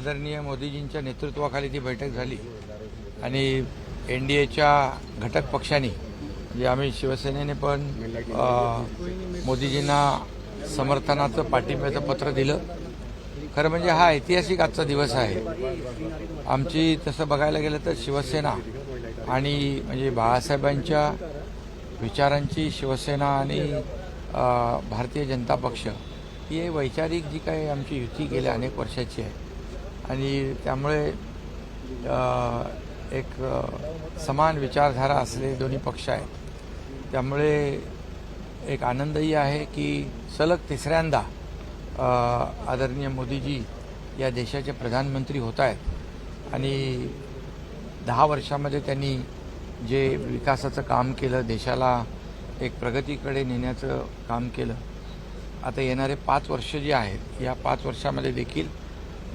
आदरणीय मोदीजींच्या नेतृत्वाखाली ती बैठक झाली आणि एनडीएच्या घटक पक्षांनी म्हणजे आम्ही शिवसेनेने पण मोदीजींना समर्थनाचं पाठिंब्याचं पत्र दिलं. खरं म्हणजे हा ऐतिहासिक आजचा दिवस आहे. आमची तसं बघायला गेलं तर शिवसेना आणि म्हणजे बाळासाहेबांच्या विचारांची शिवसेना आणि भारतीय जनता पक्ष ही वैचारिक जी काही आमची युती गेल्या अनेक वर्षाची आहे आणि त्यामुळे एक समान विचारधारा असलेले दोन्ही पक्ष आहेत. त्यामुळे एक आनंदही आहे की सलग तिसऱ्यांदा आदरणीय मोदीजी या देशाचे प्रधानमंत्री होत आहेत आणि 10 वर्षामध्ये त्यांनी जे विकासाचं काम केलं, देशाला एक प्रगतीकडे नेण्याचं काम केलं. आता येणारे 5 वर्ष जे आहेत या 5 वर्षामध्ये देखील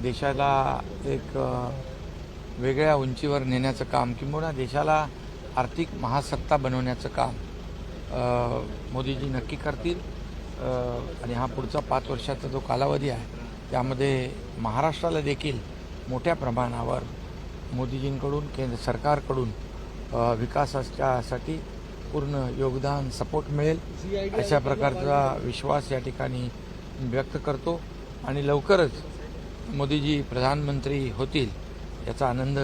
देशाला एक वेगळ्या उंचीवर नेण्याचं काम किंवा देशाला आर्थिक महासत्ता बनवण्याचं काम मोदीजी नक्की करतील. आणि हा पुढचा 5 वर्षाचा जो कालावधी आहे त्यामध्ये महाराष्ट्राला देखील मोठ्या प्रमाणावर मोदीजींकडून केंद्र सरकारकडून विकासासाठी पूर्ण योगदान सपोर्ट मिळेल अशा प्रकारचा विश्वास या ठिकाणी व्यक्त करतो आणि लवकरच मोदीजी प्रधानमंत्री होतील याचा आनंद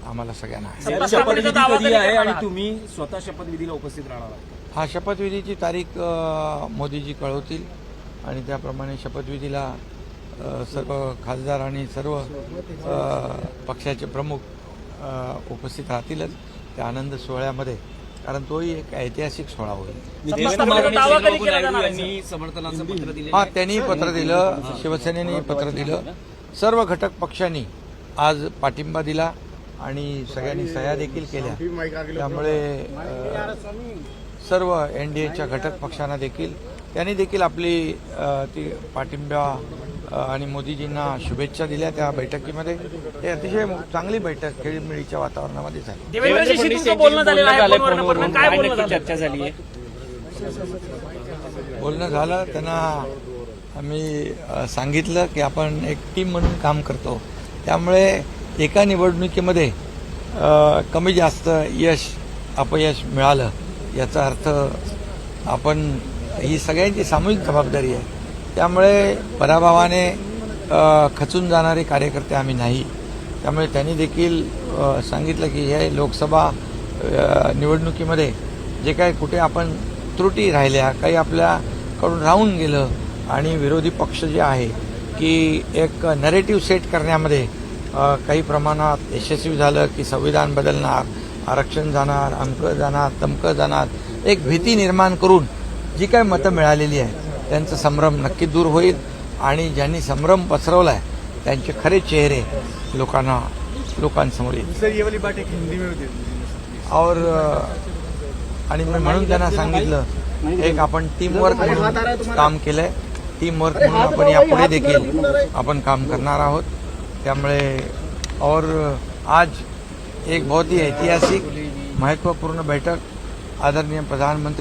आम्हाला सगळ्यांना आहे. शपथविधी कधी आहे आणि तुम्ही स्वतः शपथविधीला उपस्थित राहणार आहात? हा शपथविधीची तारीख मोदीजी कळवतील आणि त्याप्रमाणे शपथविधीला सर्व खासदार आणि सर्व पक्षाचे प्रमुख उपस्थित राहतीलच त्या आनंद सोहळ्यामध्ये, कारण तोही एक ऐतिहासिक सोहळा होईल. समर्थनाचं पत्र दिलं. हा, त्यांनी पत्र दिलं, शिवसेनेने पत्र दिलं, सर्व घटक पक्षांनी आज पाठिंबा दिला आणि सगळ्यांनी सह्या देखील केल्या. त्यामुळे सर्व एनडीएच्या घटक पक्षांना देखील त्यांनी देखील आपली ती पाठिंबा आणि मोदीजींना शुभेच्छा दिल्या. त्या बैठकीमध्ये हे अतिशय चांगली बैठक खेळीमेळीच्या वातावरणामध्ये झाली. चर्चा झाली आहे, बोलणं झालं. त्यांना आम्ही सांगितलं की आपण एक टीम म्हणून काम करतो, त्यामुळे एका निवडणुकीमध्ये कमी जास्त यश अपयश मिळालं याचा अर्थ आपण ही सगळ्यांची सामूहिक जबाबदारी आहे. त्यामुळे पराभवाने खचून जाणारे कार्यकर्ते आम्ही नाही. त्यामुळे त्यांनी देखील सांगितलं की हे लोकसभा निवडणुकीमध्ये जे काही कुठे आपण त्रुटी राहिल्या, काही आपल्याकडून राहून गेलं आणि विरोधी पक्ष जे आहे की एक नरेटिव्ह सेट करण्यामध्ये काही प्रमाणात यशस्वी झालं की संविधान बदलणार, आरक्षण जाणार, अमकं जाणार, तमकं जाणार, एक भीती निर्माण करून जी काही मतं मिळालेली आहे त्यांचा संभ्रम नक्की दूर होईल आणि ज्यांनी संभ्रम पसरवला आहे त्यांचे खरे चेहरे लोकांसमोर येईल. और आणि मी म्हणून त्यांना सांगितलं एक आपण टीमवर्क म्हणून काम केलंय, टीमवर्क म्हणून आपण यापुढे देखील आपण काम करणार आहोत. त्यामुळे और आज एक बहुत ही ऐतिहासिक महत्वपूर्ण बैठक आदरणीय प्रधानमंत्री